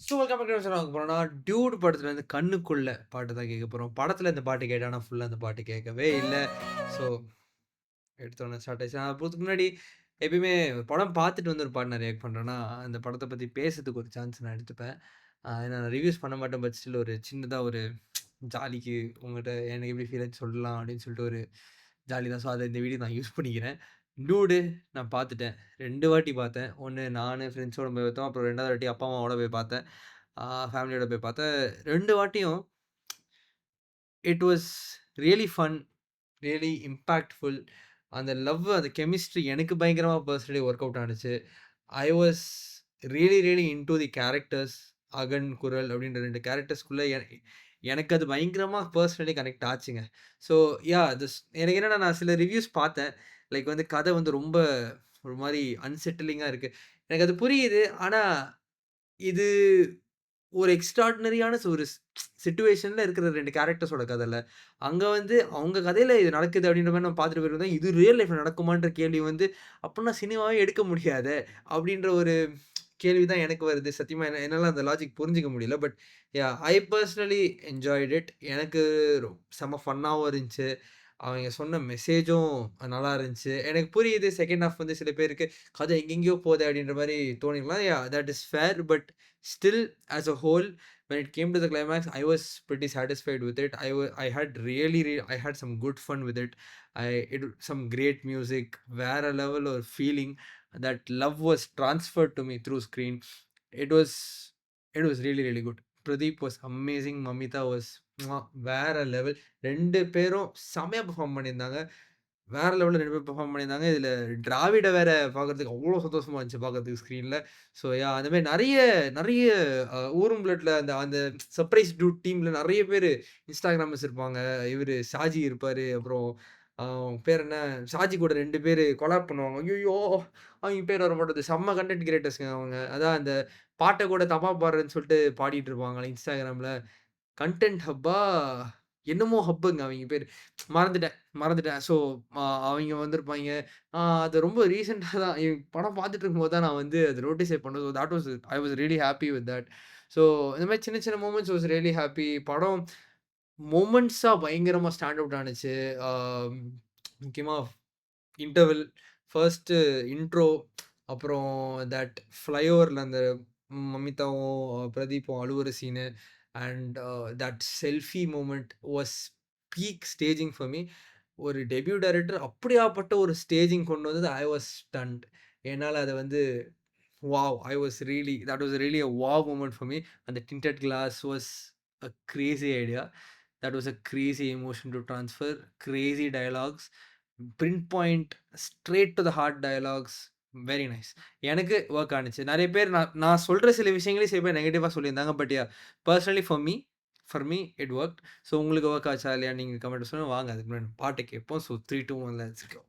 So welcome back to சொல்ல போறோம்னா, Dude படத்துல இருந்து கண்ணுக்குள்ள பாட்டு தான் கேட்க போறோம். படத்துல இந்த பாட்டு கேட்டேன். ஆனா ஃபுல்லா அந்த பாட்டு கேட்கவே இல்ல. ஸோ எடுத்தோனே ஸ்டார்ட் ஆயிடுச்சு. நான் அதுக்கு முன்னாடி எப்பயுமே படம் பார்த்துட்டு வந்து ஒரு பாட்டு நான் ரியாக்ட் பண்றேன்னா, அந்த படத்த பத்தி பேசுறதுக்கு ஒரு சான்ஸ் நான் எடுத்துப்பேன். ஏன்னா நான் ரிவ்யூஸ் பண்ண மாட்டேன். பட் ஸ்டில் ஒரு சின்னதா ஒரு ஜாலிக்கு உங்கள்ட்ட எனக்கு எப்படி ஃபீல் ஆச்சு சொல்லலாம் அப்படின்னு சொல்லிட்டு ஒரு ஜாலி தான். ஸோ அத இந்த வீடியோ நான் யூஸ் பண்ணிக்கிறேன். டூடு நான் பார்த்துட்டேன். 2 வாட்டி பார்த்தேன். 1 நானு ஃப்ரெண்ட்ஸோட போய் பார்த்தோம். அப்புறம் 2வது வாட்டி அப்பா, அம்மாவோட போய் பார்த்தேன். ஃபேமிலியோட போய் பார்த்தேன். 2 வாட்டியும் it was really fun, really impactful. அந்த லவ், அந்த கெமிஸ்ட்ரி எனக்கு பயங்கரமா பெர்சனலி ஒர்க் அவுட் ஆனுச்சு. I was really, really into the characters. Agan, Kural அப்படின்ற 2 கேரக்டர்ஸ்குள்ள எனக்கு அது பயங்கரமா பெர்சனலி கனெக்ட் ஆச்சுங்க. ஸோ யாஹ் எனக்கு என்னன்னா நான் சில ரிவ்யூஸ் பார்த்தேன். லைக் வந்து கதை வந்து ரொம்ப ஒரு மாரி அன்செட்டிலிங்கா இருக்கு. எனக்கு அது புரியுது. ஆனா இது ஒரு எக்ஸ்ட்ரார்டினரியான ஒரு சிட்யூவேஷன்ல இருக்கிற 2 கேரக்டர்ஸோட கதைல. அங்க வந்து அவங்க கதையில இது நடக்குது அப்படின்ற மாரி நம்ம பார்த்துட்டு போயிருந்தோம். இது ரியல் லைஃப்ல நடக்குமான்ற கேள்வி வந்து, அப்பன்னா சினிமாவே எடுக்க முடியாதே! அப்படின்ற ஒரு கேள்வி தான் எனக்கு வருது. சத்தியமா என்னால அந்த லாஜிக் புரிஞ்சுக்க முடியல. But I personally enjoyed it. எனக்கு செம்ம ஃபன்னாவும் இருந்துச்சு. அவங்க சொன்ன மெசேஜும் நல்லா இருந்துச்சு. எனக்கு புரியுது செகண்ட் ஹால்ஃப் வந்து சில பேருக்கு கதை எங்கெங்கேயோ போதே அப்படின்ற மாரி தோணிருக்கலாம். That is fair. But still as a whole when it came to the climax, I was pretty satisfied with it. I had really, I had some good fun with it. Some great music, வேற level ஒரு feeling. That love was transferred to me through screen. It was it was really, really good. Pradeep was amazing. Mamita was வேற level. 2 பேரும் செமையா perform பண்ணியிருந்தாங்க. வேற லெவல்ல 2 பேரும் perform பண்ணியிருந்தாங்க. இதுல டிராவிட வேற பார்க்கறதுக்கு அவ்ளோ சந்தோஷமா இருந்துச்சு பார்க்கறதுக்கு ஸ்க்ரீன்ல. ஸோ அந்த மாரி நெறைய நெறைய ஊரும் பிளட்ல அந்த அந்த சர்ப்ரைஸ் டூட் டீம்ல நெறைய பேரு இன்ஸ்டாகிராமர்ஸ் இருப்பாங்க. இவரு ஷாஜி இருப்பாரு. அப்புறம் பேர் என்ன? ஷாஜி கூட 2 பேரு கொலாப் பண்ணுவாங்க. ஐய்யய்யோ! அவைங்க பேர் வர மாட்டேது. செம்ம கன்டென்ட் கிரியேட்டர்ஸ்ங்க அவங்க. அதான் அந்த பாட்ட கூட தப்பா பாடுறேன்னு சொல்லிட்டு பாடிட்டு இருப்பாங்கல்ல இன்ஸ்டாகிராம்ல. கன்டென்ட் ஹப்பா? என்னமோ ஹப்புங்க அவைங்க பேரு. மறந்துட்டேன், மறந்துட்டேன். ஸோ அவைங்க வந்திருப்பாய்ங்க. அது ரொம்ப ரீசென்ட்டா தான் படம் பார்த்துட்டு இருக்கும்போது தான் நான் வந்து அத நோட்டீஸே பண்ணேன். So that was I was really happy with that. So இந்த மாரி சின்ன சின்ன மொமெண்ட்ஸ் வாஸ் ரியலி ஹேப்பி. படம் மொமெண்ட்ஸா பயங்கரமா ஸ்டாண்ட் அவுட் ஆனுச்சு. ஆ முக்கியமா இன்டர்வல், ஃபர்ஸ்ட்டு இன்ட்ரோ, அப்புறம் தட் ஃப்ளைஓவர்ல அந்த மமிதாவும், பிரதீப்பும் அழுவுற scene and that selfie moment was peak staging for me. ஒரு டெபியூ டைரக்டர் அப்படியாப்பட்ட ஒரு ஸ்டேஜிங் கொண்டு வந்தது ஐ வாஸ் ஸ்டன்ட். என்னால அத வந்து wow! That was really a wow moment for me. And the tinted glass was a crazy idea. That was a crazy emotion to transfer. Crazy dialogues. Pinpoint, straight to the heart dialogues. Very nice. எனக்கு work ஆனுச்சு. நெறைய பேர் நான் நான் சொல்ற சில விஷயங்களே சில பேர் நெகட்டிவா சொல்லியிருந்தாங்க. But personally for me it worked. So உங்களுக்கு வொர்க் ஆச்சா இல்லையா? நீங்க கமெண்ட்ல சொல்லுங்க. வாங்க அதுக்கு முன்னாடி பாட்டு கேட்போம். So 3, 2, 1 let's go.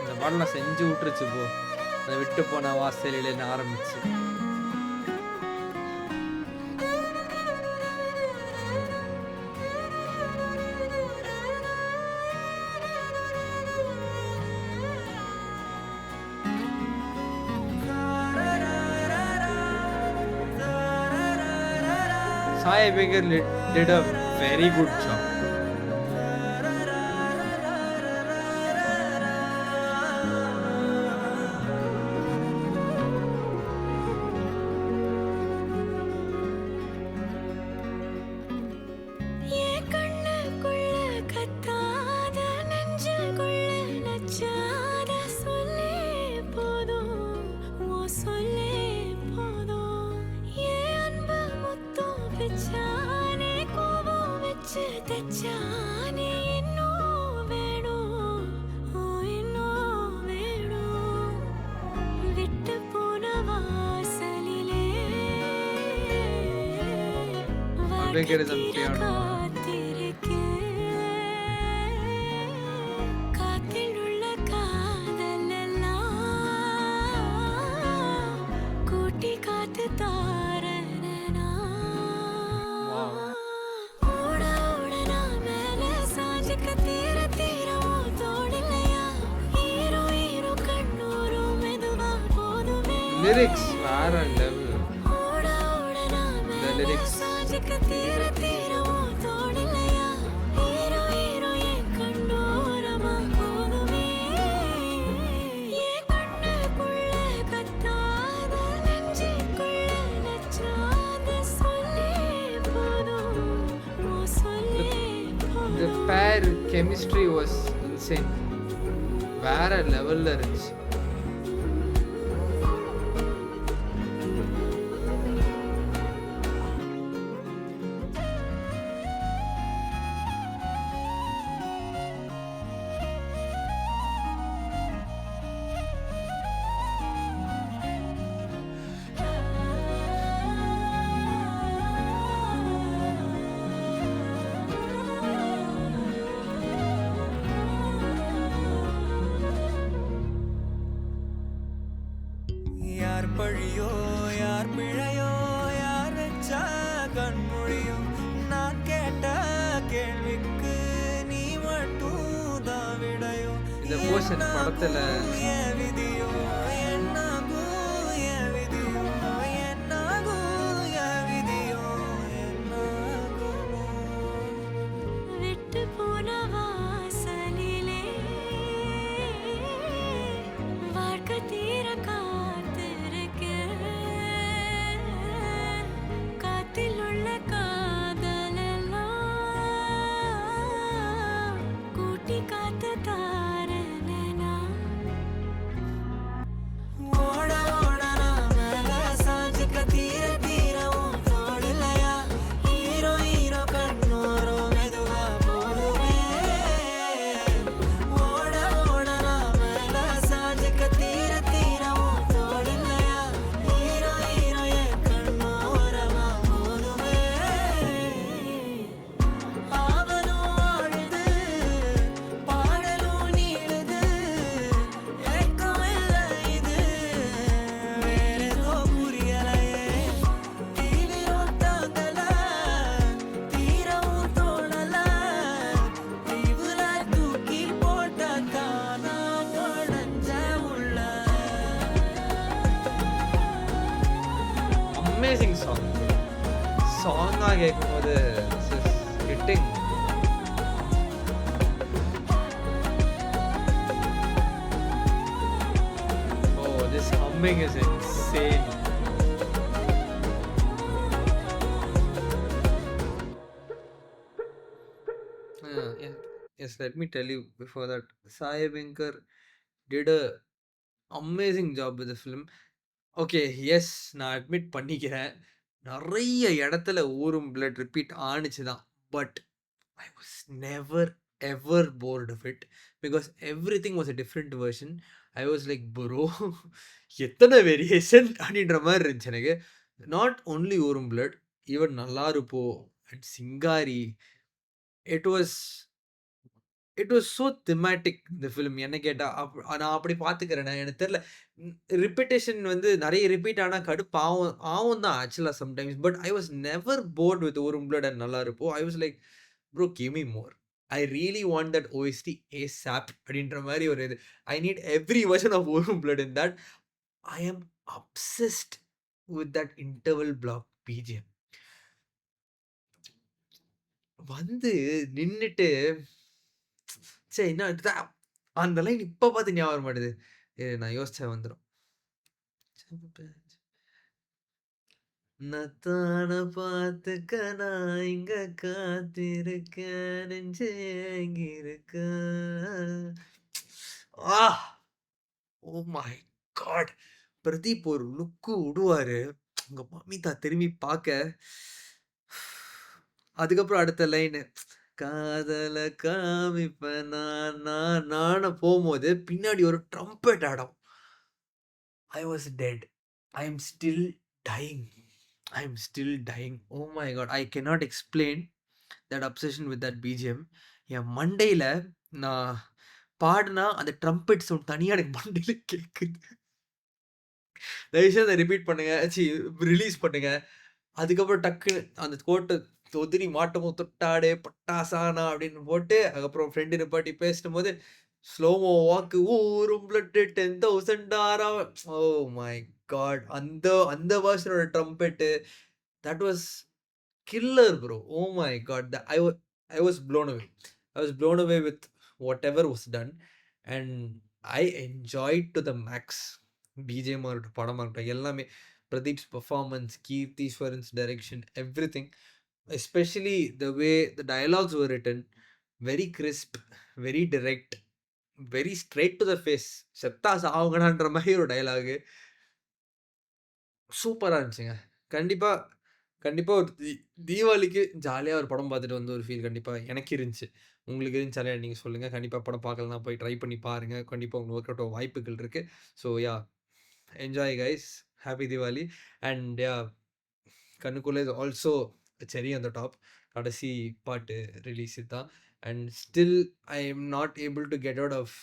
இந்த பாடலாம் செஞ்சு விட்டுருச்சு போ. அந்த விட்டு போன வாசலிலேன்னு ஆரம்பிச்சு. Sai Baker did a very good job. Baker is on piano. Lyrics வேற லெவல். இந்த லிரிக்ஸ் தீர தீர the pair chemistry was insane. வேற லெவல்ல இருந்துச்சு. யார் பழியோ யார் பிழையோ யார் வச்சா கண்மொழியோ நான் கேட்ட கேள்விக்கு நீ மட்டும் தான் விடையோ இந்த போர்ஷன் படத்துல என் விதியோ என்னாகும் என் விதியோ என்னாகும் என் விதியோ என்னாகுமோ விட்டு போன வாசலிலே வாழ்க்கை தீர காத்திருக்க காத்தில் உள்ள காதலெல்லாம் கூட்டி காத்து தாரனா ஓட ஓட நான் மேல சாஞ்சுக்க தீர தீர உன் தோளிலையா ஹீரோ ஹீரோ கண்ணோரோ மெதுவா போடுவே ஓட ஓட நான் மேல சாஞ்சுக்க தீர தீர உன் தோளிலையா ஹீரோ ஹீரோ என் கண்ணோரமா போடுவே ஆவலும் ஆடுது பாடலும் நீளுது ஏக்கம் இல்லை இது வேறேதோ புரியலையே தீவிரம் தாங்கல தீரவும் தோணல தீவுல தூக்கி போட்ட தானா உடஞ்ச உள்ள அமேசிங் சாங். சாங்கா கேட்கும்போது hitting. Oh, this humming is insane. Yes, let me tell you before that, Sai Bankar did a amazing job with the film. Okay, yes, நான் அட்மிட் பண்ணிக்கிறேன். நெறைய இடத்துல ஊரும் பிளட் ரிப்பீட் ஆனுச்சு தான். But I was never ever bored of it because everything was a different version. I was like, bro, எத்தனை variation அப்படின்ற மாதிரி இருந்துச்சு எனக்கு. Not only Oorum blood, even நல்லாருப்போ and Singari. It was it was so thematic இந்த film. என்ன கேட்டால் நான் அப்படி பார்த்துக்கிறேன். எனக்கு தெரில, ரிப்பீட்டேஷன் வந்து நிறைய ரிப்பீட் ஆனால் கடுப்பு ஆகும் தான் ஆக்சுவலாக sometimes. But I was never bored with ஒரு பிளட் அண்ட் நல்லா இருப்போம். I was like, bro give me more. I really want that OST ASAP அப்படின்ற மாதிரி ஒரு இது. I need every version of ஒரு blood in that. I am obsessed with that interval block BGM. வந்து நின்றுட்டு சரி என்ன அந்த லைன் இப்போ பார்த்து ஞாபகம் வர மாட்டேது. நான் யோசிச்சா வந்துடும். நத்தான பார்த்துக்க நான் இங்க காத்திருக்கேன் நெஞ்சே இருக்க. ஓ மை காட், பிரதீப் ஒரு லுக்கு விடுவாரு உங்க மம்மிதா திரும்பி பார்க்க. அதுக்கப்புறம் அடுத்த லைனு, காதல காமிப்ப நான போகும்போது பின்னாடி ஒரு ட்ரம்பெட் ஆடும். I was dead. I am still dying. Oh my god, I cannot explain that obsession with that BGM. என் மண்டையில் நான் பாடினா அந்த ட்ரம்பெட் சவுண்ட் தனியாக எனக்கு மண்டையில் கேட்குது. தயவுசெய்து அதை ரிப்பீட் பண்ணுங்க, ரிலீஸ் பண்ணுங்க. அதுக்கப்புறம் டக்குன்னு அந்த கோட்டை தொதிரி மாட்டமும் தொட்டாடே பட்டாசானா அப்படின்னு போட்டு அதுக்கப்புறம் ஃப்ரெண்டு நிப்பாட்டி பேசும் போது ஸ்லோமோ வாக்கு ஊரும் blood 10,000 aura. Oh my god! அந்த அந்த வெர்ஷனோட trumpet that was killer bro. Oh my god! I was blown away. I was blown away with whatever was done and I enjoyed to the max. பிஜிஎம்மா இருக்கட்டும், படமா இருக்கட்டும் எல்லாமே. Pradeep's performance, Keerthiswaran's direction, everything. Especially the way the dialogues were written. Very crisp, very direct, very straight to the face. செத்தா சாவுங்கடான்ற மாரி ஒரு dialogue. சூப்பரா இருந்துச்சுங்க. கண்டிப்பா கண்டிப்பா ஒரு தீபாவளிக்கு ஜாலியா ஒரு படம் பார்த்துட்டு வந்த ஒரு ஃபீல் கண்டிப்பா எனக்கு இருந்துச்சு. உங்களுக்கு இருந்துச்சா இல்லையான்னு நீங்க சொல்லுங்க. கண்டிப்பா படம் பார்க்கலனா போய் ட்ரை பண்ணி பாருங்க. கண்டிப்பா உங்களுக்கு ஒர்க் அவுட் ஆக வாய்ப்புகள் இருக்கு. So yeah enjoy guys. Happy Deepavali. And yeah கண்ணுக்குள்ள is also cherry on the top. கடைசி பாட்டு ரிலீஸ் இதான். And still I am not able to get out of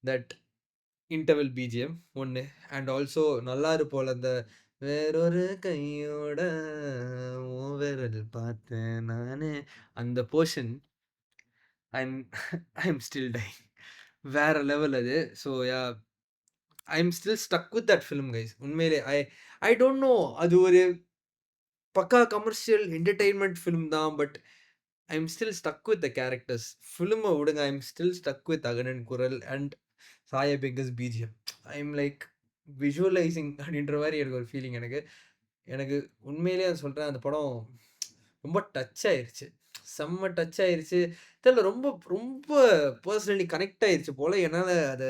that interval BGM ஒண்ணு. அண்ட் ஆல்சோ நல்லாரு போல அந்த வேறொரு கையோட உன் விரல் பார்த்தேன் நானு. அந்த portion I'm I'm still dying. வேற லெவல் அது. So yeah I'm still stuck with that film guys. உண்மையிலே ஐ டோன்ட் நோ அது ஒரு பக்கா கமர்ஷியல் என்டர்டெயின்மென்ட் ஃபிலிம் தான். But I'm still stuck with the characters. ஃபிலிம விடுங்க. ஐம் ஸ்டில் ஸ்டக் வித் அகனன் Kural and Sai Abhyankar's BGM. I'm like visualising அப்படின்ற மாரி எனக்கு ஒரு ஃபீலிங் எனக்கு. எனக்கு உண்மையிலேயே சொல்றேன் அந்த படம் ரொம்ப டச் ஆயிருச்சு. செம்ம டச் ஆயிருச்சு. தெரியல ரொம்ப ரொம்ப பெர்சனலி கனெக்ட் ஆயிருச்சு போல. என்னால அத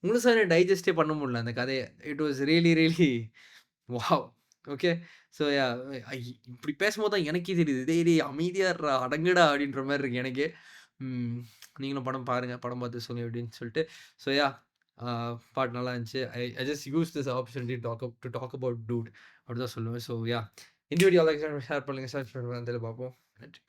முழுசா டைஜஸ்டே பண்ண முடியல அந்த கதைய. It was really really wow! Okay. So yeah இப்படி பேசும்போது தான் எனக்கே தெரியுது. "டேய் டேய் அமைதியா இருடா, அடங்குடா" அப்படின்ற மாரி இருக்கு எனக்கே. ம். நீங்களும் படம் பாருங்க. படம் பார்த்து சொல்லுங்க எப்படின்னு சொல்லிட்டு. ஸோ யாஹ் பாட்டு நல்லா இருந்துச்சு. I I just use this opportunity to talk about Dude அப்படிதான் சொல்லுவேன். ஸோ யாஹ் இந்த வீடியோ லைக் ஷேர் பண்ணுங்க. சப்ஸ்கிரைப் பண்ணுங்க. பார்ப்போம். நன்றி.